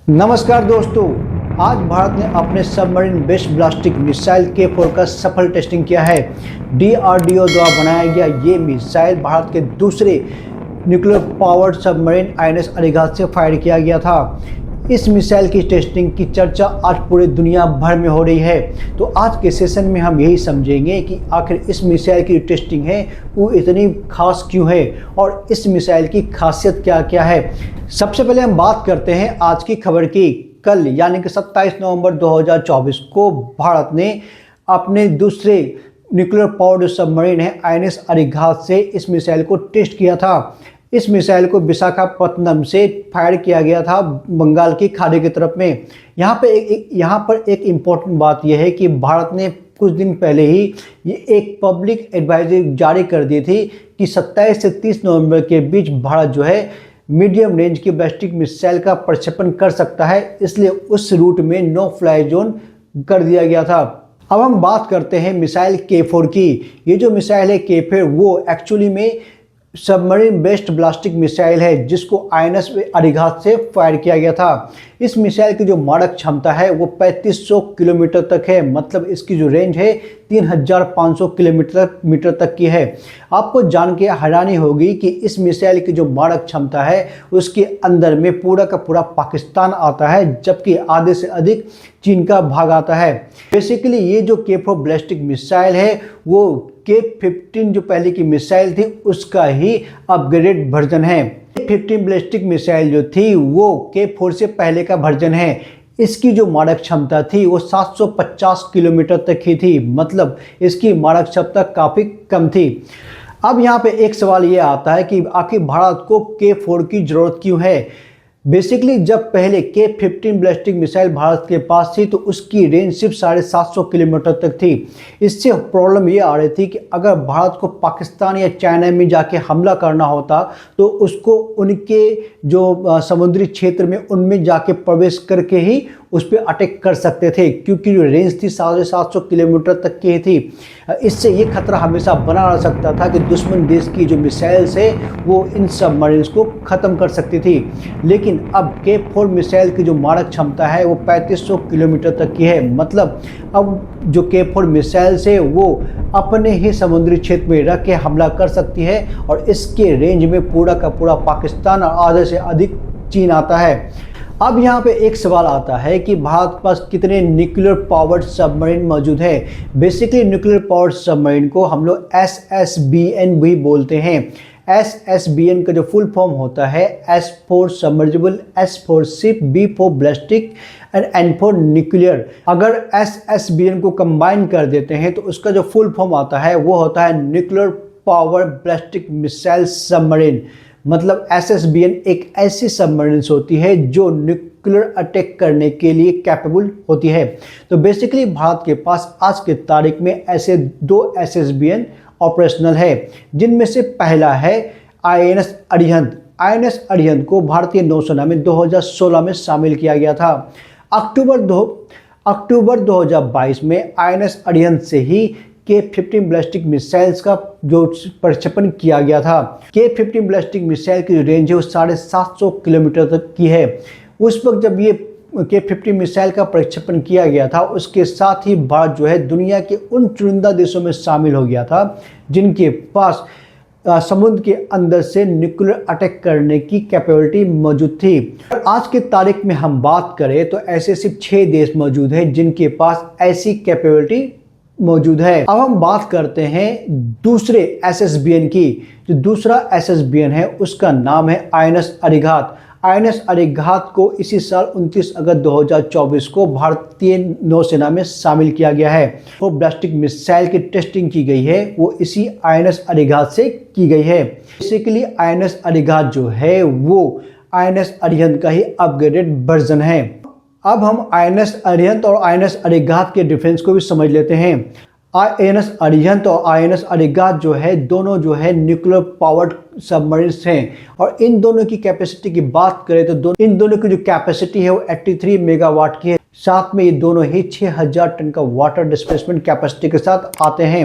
नमस्कार दोस्तों, आज भारत ने अपने submarine based ballistic missile K4 का सफल टेस्टिंग किया है। DRDO द्वारा बनाया गया ये मिसाइल भारत के दूसरे nuclear powered submarine INS Arihant से फायर किया गया था। इस मिसाइल की टेस्टिंग की चर्चा आज पूरे दुनिया भर में हो रही है। तो आज के सेशन में हम यही समझेंगे कि आखिर इस मिसाइल की नटेस्टिंग है वो इतनी खास क्यों है और इस मिसाइल की खासियत क्या क्या है। सबसे पहले हम बात करते हैं आज की खबर की। कल यानी कि 27 नवंबर 2024 को भारत ने अपने दूसरे न्यूक्लियर पावर्ड सबमरीन है INS अरिहंत से इस मिसाइल को टेस्ट किया था। इस मिसाइल को विशाखापत्तनम से फायर किया गया था बंगाल की खाड़ी की तरफ में। यहाँ पर एक इम्पोर्टेंट बात यह है कि भारत ने कुछ दिन पहले ही ये एक पब्लिक एडवाइजरी जारी कर दी थी कि 27 से 30 नवंबर के बीच भारत जो है मीडियम रेंज की बैलिस्टिक मिसाइल का प्रक्षेपण कर सकता है, इसलिए उस रूट में नो फ्लाई जोन कर दिया गया था। अब हम बात करते हैं मिसाइल K4 की। ये जो मिसाइल है K4 वो एक्चुअली में सबमरीन बेस्ड बैलिस्टिक मिसाइल है जिसको INS अरिहंत से फायर किया गया था। इस मिसाइल की जो मारक क्षमता है वो 3500 किलोमीटर तक है, मतलब इसकी जो रेंज है 3500 किलोमीटर तक की है। आपको जान के हैरानी होगी कि इस मिसाइल की जो मारक क्षमता है उसके अंदर में पूरा का पूरा पाकिस्तान आता है, जबकि आधे से अधिक चीन का भाग आता है। बेसिकली ये जो K4 बैलिस्टिक मिसाइल है वो K15 जो पहले की मिसाइल थी उसका ही अपग्रेडेड वर्जन है। K15 बैलिस्टिक मिसाइल जो थी वो K4 से पहले का वर्जन है। इसकी जो मारक क्षमता थी वो 750 किलोमीटर तक की थी, मतलब इसकी मारक क्षमता काफ़ी कम थी। अब यहाँ पे एक सवाल ये आता है कि आखिर भारत को K4 की ज़रूरत क्यों है। बेसिकली जब पहले K15 बैलिस्टिक मिसाइल भारत के पास थी तो उसकी रेंज सिर्फ 750 किलोमीटर तक थी। इससे प्रॉब्लम ये आ रही थी कि अगर भारत को पाकिस्तान या चाइना में जाके हमला करना होता तो उसको उनके जो समुद्री क्षेत्र में उनमें जाके प्रवेश करके ही उस पर अटैक कर सकते थे, क्योंकि जो रेंज थी 750 किलोमीटर तक की थी। इससे ये खतरा हमेशा बना रह सकता था कि दुश्मन देश की जो मिसाइल्स है वो इन सबमरीन्स को ख़त्म कर सकती थी। लेकिन अब K4 मिसाइल की जो मारक क्षमता है वो 3500 किलोमीटर तक की है, मतलब अब जो K4 मिसाइल्स है वो अपने ही समुद्री क्षेत्र में रख के हमला कर सकती है और इसके रेंज में पूरा का पूरा पाकिस्तान और आधे से अधिक चीन आता है। अब यहाँ पे एक सवाल आता है कि भारत के पास कितने न्यूक्लियर पावर्ड सबमरीन मौजूद है। बेसिकली न्यूक्लियर पावर्ड सबमरीन को हम लोग SSBN भी बोलते हैं। SSBN का जो फुल फॉर्म होता है S for submersible, S for ship, B for ballistic and N for nuclear. अगर SSBN को कंबाइन कर देते हैं तो उसका जो फुल फॉर्म आता है वो होता है nuclear power ballistic missile submarine. मतलब SSBN एक ऐसी सबमरीन्स होती है जो न्यूक्लियर अटैक करने के लिए कैपेबल होती है। तो बेसिकली भारत के पास आज के तारीख में ऐसे 2 SSBN ऑपरेशनल है, जिनमें से पहला है INS अरिहंत। INS अरिहंत को भारतीय नौसेना में 2016 में शामिल किया गया था। अक्टूबर 2022 में INS अरिहंत से ही K15 बैलिस्टिक मिसाइल्स का जो प्रक्षेपण किया गया था। K15 बैलिस्टिक मिसाइल की रेंज है वो 750 किलोमीटर तक की है। उस वक्त जब ये K15 मिसाइल का प्रक्षेपण किया गया था उसके साथ ही भारत जो है दुनिया के उन चुनिंदा देशों में शामिल हो गया था जिनके पास समुद्र के अंदर से न्यूक्लियर अटैक करने की कैपेबिलिटी मौजूद थी। आज की तारीख में हम बात करें तो ऐसे सिर्फ 6 देश मौजूद हैं जिनके पास ऐसी कैपेबिलिटी मौजूद है। अब हम बात करते हैं दूसरे SSBN की। जो दूसरा SSBN है उसका नाम है INS अरिहंत। INS अरिहंत को इसी साल 29 अगस्त 2024 को भारतीय नौसेना में शामिल किया गया है। वो बैलिस्टिक मिसाइल की टेस्टिंग की गई है वो इसी INS अरिहंत से की गई है। बेसिकली INS अरिहंत जो है वो INS अरिहंत का ही अपग्रेडेड वर्जन है। अब हम INS अरिहंत और INS अरिहंत के डिफरेंस को भी समझ लेते हैं। INS अरिहंत और INS अरिहंत जो है दोनों जो है न्यूक्लियर पावर्ड सबमरीन्स हैं और इन दोनों की कैपेसिटी की बात करें तो इन दोनों की जो कैपेसिटी है वो 83 मेगावाट की है। साथ में ये दोनों ही 6000 टन का वाटर डिस्प्लेसमेंट कैपेसिटी के साथ आते हैं।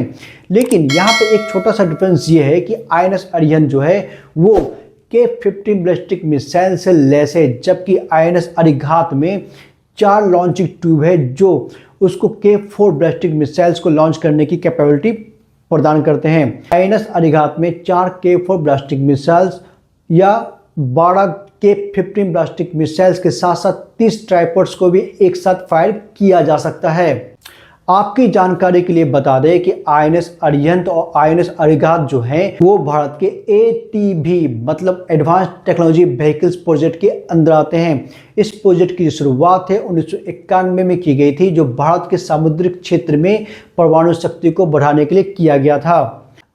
लेकिन यहाँ पे एक छोटा सा डिफरेंस ये है कि INS अरिहंत जो है वो K-15 बैलिस्टिक मिसाइल से लैस है, जबकि INS अरिहंत में 4 लॉन्चिंग ट्यूब है जो उसको K-4 बैलिस्टिक मिसाइल्स को लॉन्च करने की कैपेबिलिटी प्रदान करते हैं। INS अरिहंत में 4 K-4 बैलिस्टिक मिसाइल्स या 12 K-15 बैलिस्टिक मिसाइल्स के साथ साथ 30 ट्राइपॉड्स को भी एक साथ फायर किया जा सकता है। आपकी जानकारी के लिए बता दें कि INS अरिहंत और INS अरिहंत जो हैं वो भारत के ATV मतलब एडवांस टेक्नोलॉजी व्हीकल्स प्रोजेक्ट के अंदर आते हैं। इस प्रोजेक्ट की शुरुआत है 1991 में की गई थी, जो भारत के समुद्री क्षेत्र में परमाणु शक्ति को बढ़ाने के लिए किया गया था।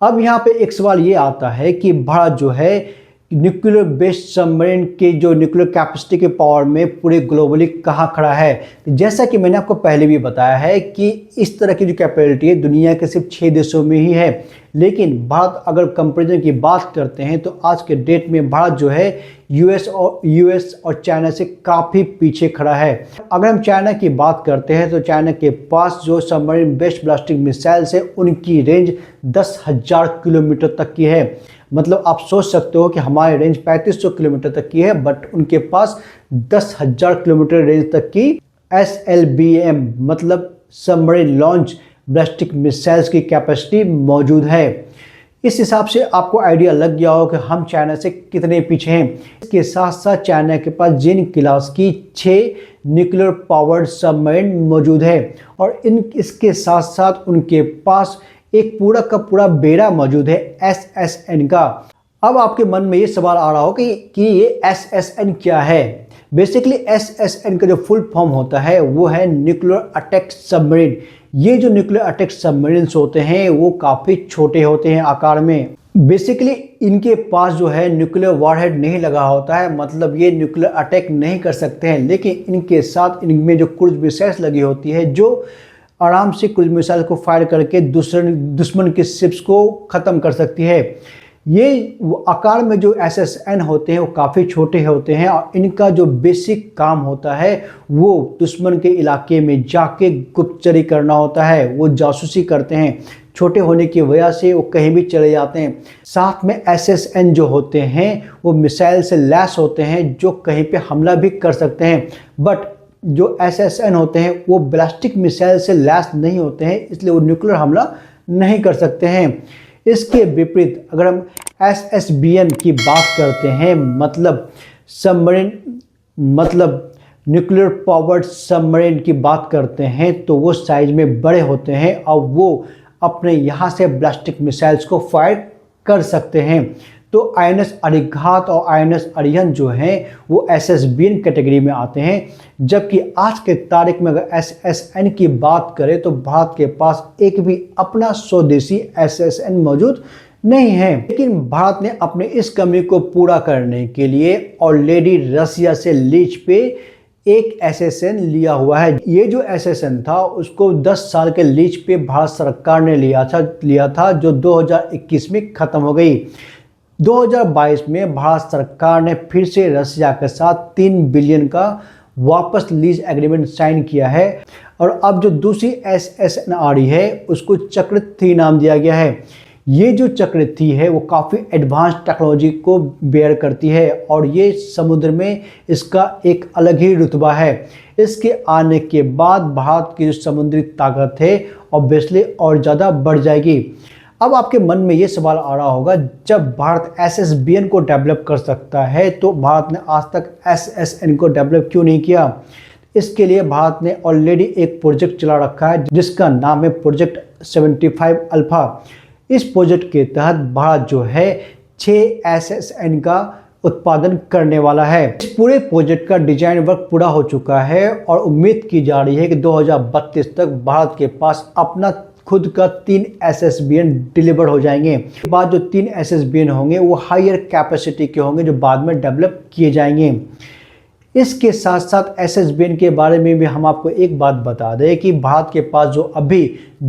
अब यहाँ पे एक सवाल ये आता है कि भारत जो है न्यूक्लियर बेस्ड सबमरीन के जो न्यूक्लियर कैपेसिटी के पावर में पूरे ग्लोबली कहाँ खड़ा है। जैसा कि मैंने आपको पहले भी बताया है कि इस तरह की जो कैपेबिलिटी है दुनिया के सिर्फ 6 देशों में ही है, लेकिन भारत अगर कंपैरिजन की बात करते हैं तो आज के डेट में भारत जो है यूएस और चाइना से काफ़ी पीछे खड़ा है। अगर हम चाइना की बात करते हैं तो चाइना के पास जो सबमरीन बेस्ड बैलिस्टिक मिसाइल्स है उनकी रेंज 10,000 किलोमीटर तक की है। मतलब आप सोच सकते हो कि हमारी रेंज 3500 किलोमीटर तक की है, बट उनके पास 10,000 किलोमीटर रेंज तक की SLBM मतलब सबमरीन लॉन्च बैलिस्टिक मिसाइल्स की कैपेसिटी मौजूद है। इस हिसाब से आपको आइडिया लग गया हो कि हम चाइना से कितने पीछे हैं। इसके साथ साथ चाइना के पास जिन क्लास की 6 न्यूक्लियर पावर्ड सबमरीन मौजूद है और इसके साथ साथ उनके पास एक पूरा का पूरा बेड़ा मौजूद है SSN का। अब आपके मन में ये सवाल आ रहा हो कि ये SSN क्या है। बेसिकली SSN का जो फुल फॉर्म होता है वो है न्यूक्लियर अटैक सबमरीन। ये जो न्यूक्लियर अटैक सबमरीन्स होते हैं वो काफ़ी छोटे होते हैं आकार में। बेसिकली इनके पास जो है न्यूक्लियर वॉरहेड नहीं लगा होता है, मतलब ये न्यूक्लियर अटैक नहीं कर सकते हैं, लेकिन इनके साथ इनमें जो क्रूज मिसाइल्स लगी होती है जो आराम से क्रूज मिसाइल को फायर करके दुश्मन की शिप्स को ख़त्म कर सकती है। ये आकार में जो SSN होते हैं वो काफ़ी छोटे होते हैं और इनका जो बेसिक काम होता है वो दुश्मन के इलाके में जाके गुप्तचरी करना होता है। वो जासूसी करते हैं, छोटे होने की वजह से वो कहीं भी चले जाते हैं। साथ में SSN जो होते हैं वो मिसाइल से लैस होते हैं जो कहीं पे हमला भी कर सकते हैं, बट जो SSN होते हैं वो बैलिस्टिक मिसाइल से लैस नहीं होते हैं, इसलिए वो न्यूक्लियर हमला नहीं कर सकते हैं। इसके विपरीत अगर हम SSBN की बात करते हैं मतलब सबमरीन मतलब न्यूक्लियर पावर्ड सबमरीन की बात करते हैं तो वो साइज में बड़े होते हैं और वो अपने यहाँ से बैलिस्टिक मिसाइल्स को फायर कर सकते हैं। तो INS अरिहंत और INS अरिहंत जो हैं वो SSBN कैटेगरी में आते हैं, जबकि आज के तारीख में अगर SSN की बात करें तो भारत के पास एक भी अपना स्वदेशी SSN मौजूद नहीं है। लेकिन भारत ने अपने इस कमी को पूरा करने के लिए ऑलरेडी रसिया से लीज पे एक SSN लिया हुआ है। ये जो SSN था उसको 10 साल के लीज पे भारत सरकार ने लिया था जो 2021 में ख़त्म हो गई। 2022 में भारत सरकार ने फिर से रसिया के साथ 3 बिलियन का वापस लीज एग्रीमेंट साइन किया है और अब जो दूसरी SSN आ रही है उसको चक्र 3 नाम दिया गया है। ये जो चक्र 3 है वो काफ़ी एडवांस टेक्नोलॉजी को बेयर करती है और ये समुद्र में इसका एक अलग ही रुतबा है। इसके आने के बाद भारत की जो समुद्री ताकत है ऑब्वियसली और ज़्यादा बढ़ जाएगी। अब आपके मन में ये सवाल आ रहा होगा, जब भारत SSBN को डेवलप कर सकता है तो भारत ने आज तक SSN को डेवलप क्यों नहीं किया। इसके लिए भारत ने ऑलरेडी एक प्रोजेक्ट चला रखा है जिसका नाम है प्रोजेक्ट 75 अल्फा। इस प्रोजेक्ट के तहत भारत जो है 6 SSN का उत्पादन करने वाला है। इस पूरे प्रोजेक्ट का डिजाइन वर्क पूरा हो चुका है और उम्मीद की जा रही है कि 2032 तक भारत के पास अपना खुद का 3 SSBN डिलीवर हो जाएंगे। इसके बाद जो 3 SSBN होंगे वो हायर कैपेसिटी के होंगे जो बाद में डेवलप किए जाएंगे। इसके साथ साथ SSBN के बारे में भी हम आपको एक बात बता दें कि भारत के पास जो अभी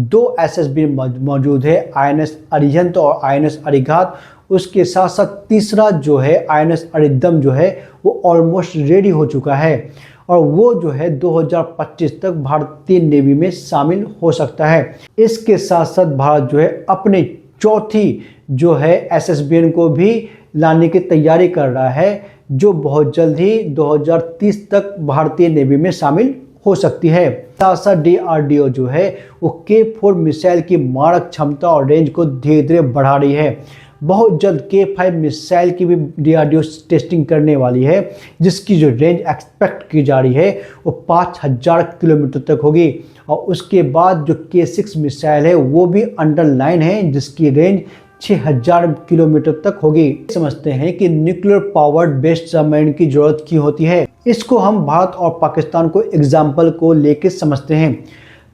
2 SSBN मौजूद है INS अरिहंत और INS अरिहंत, उसके साथ साथ तीसरा जो है INS अरिदम जो है वो ऑलमोस्ट रेडी हो चुका है और वो जो है 2025 तक भारतीय नेवी में शामिल हो सकता है। इसके साथ साथ भारत जो है अपने चौथी जो है SSBN को भी लाने की तैयारी कर रहा है, जो बहुत जल्द ही 2030 तक भारतीय नेवी में शामिल हो सकती है। साथ साथ DRDO जो है वो K4 मिसाइल की मारक क्षमता और रेंज को धीरे धीरे बढ़ा रही है। बहुत जल्द K5 मिसाइल की भी DRDO टेस्टिंग करने वाली है, जिसकी जो रेंज एक्सपेक्ट की जा रही है वो 5000 किलोमीटर तक होगी। और उसके बाद जो K6 मिसाइल है वो भी अंडरलाइन है, जिसकी रेंज 6000 किलोमीटर तक होगी। समझते हैं कि न्यूक्लियर पावर्ड बेस्ड सबमरीन की जरूरत क्यों होती है। इसको हम भारत और पाकिस्तान को एग्जाम्पल को लेकर समझते हैं।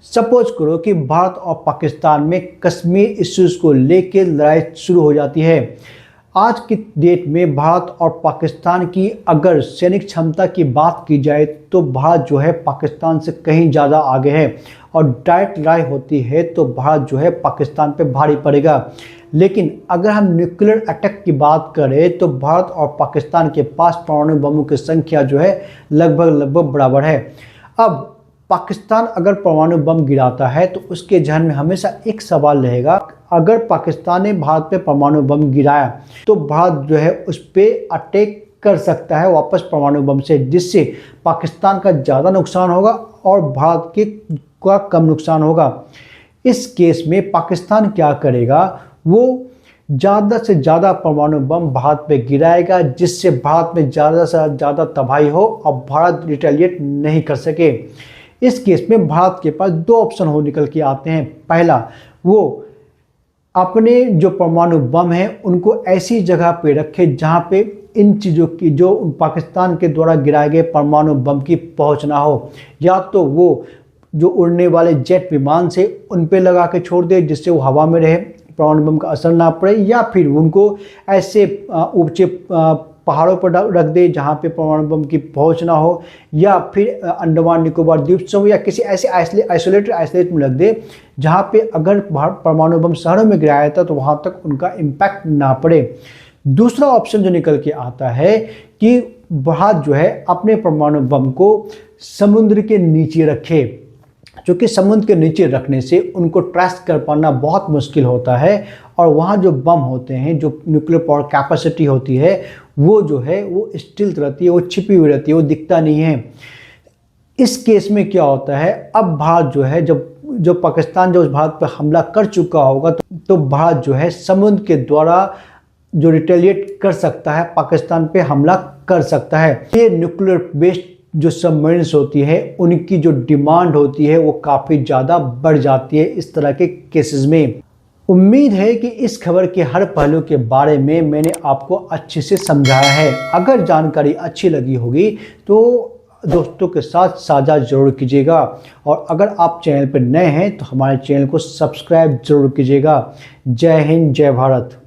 सपोज करो कि भारत और पाकिस्तान में कश्मीर इश्यूज को लेकर लड़ाई शुरू हो जाती है। आज की डेट में भारत और पाकिस्तान की अगर सैनिक क्षमता की बात की जाए तो भारत जो है पाकिस्तान से कहीं ज़्यादा आगे है, और डायरेक्ट लड़ाई होती है तो भारत जो है पाकिस्तान पे भारी पड़ेगा। लेकिन अगर हम न्यूक्लियर अटैक की बात करें तो भारत और पाकिस्तान के पास परमाणु बमों की संख्या जो है लगभग बराबर है। अब पाकिस्तान अगर परमाणु बम गिराता है तो उसके जहन में हमेशा एक सवाल रहेगा, अगर पाकिस्तान ने भारत पे परमाणु बम गिराया तो भारत जो है उस पर अटैक कर सकता है वापस परमाणु बम से, जिससे पाकिस्तान का ज़्यादा नुकसान होगा और भारत के का कम नुकसान होगा। इस केस में पाकिस्तान क्या करेगा, वो ज़्यादा से ज़्यादा परमाणु बम भारत पे गिराएगा, जिससे भारत में ज़्यादा से ज़्यादा तबाही हो और भारत रिटेलिएट नहीं कर सके। इस केस में भारत के पास दो ऑप्शन हो निकल के आते हैं। पहला, वो अपने जो परमाणु बम हैं उनको ऐसी जगह पे रखे जहाँ पे इन चीज़ों की जो पाकिस्तान के द्वारा गिराए गए परमाणु बम की पहुँच ना हो, या तो वो जो उड़ने वाले जेट विमान से उन पे लगा के छोड़ दे जिससे वो हवा में रहे, परमाणु बम का असर ना पड़े, या फिर उनको ऐसे ऊंचे पहाड़ों पर रख दे जहाँ पे परमाणु बम की पहुँच ना हो, या फिर अंडमान निकोबार द्वीप समूह या किसी ऐसे आइसोलेट में रख दे जहाँ पे अगर परमाणु बम शहरों में गिराया था तो वहाँ तक उनका इम्पैक्ट ना पड़े। दूसरा ऑप्शन जो निकल के आता है कि भारत जो है अपने परमाणु बम को समुद्र के नीचे रखे, क्योंकि समुद्र के नीचे रखने से उनको ट्रेस कर पाना बहुत मुश्किल होता है, और वहाँ जो बम होते हैं, जो न्यूक्लियर पावर कैपेसिटी होती है, वो जो है वो स्टिल्थ रहती है, वो छिपी हुई रहती है, वो दिखता नहीं है। इस केस में क्या होता है, अब भारत जो है जब पाकिस्तान जो भारत पर हमला कर चुका होगा तो भारत जो है समुद्र के द्वारा जो रिटेलिएट कर सकता है, पाकिस्तान पे हमला कर सकता है। ये न्यूक्लियर बेस्ड जो सबमरीन्स होती है उनकी जो डिमांड होती है वो काफ़ी ज़्यादा बढ़ जाती है इस तरह के केसेस में। उम्मीद है कि इस खबर के हर पहलू के बारे में मैंने आपको अच्छे से समझाया है। अगर जानकारी अच्छी लगी होगी तो दोस्तों के साथ साझा जरूर कीजिएगा, और अगर आप चैनल पर नए हैं तो हमारे चैनल को सब्सक्राइब जरूर कीजिएगा। जय हिंद, जय भारत।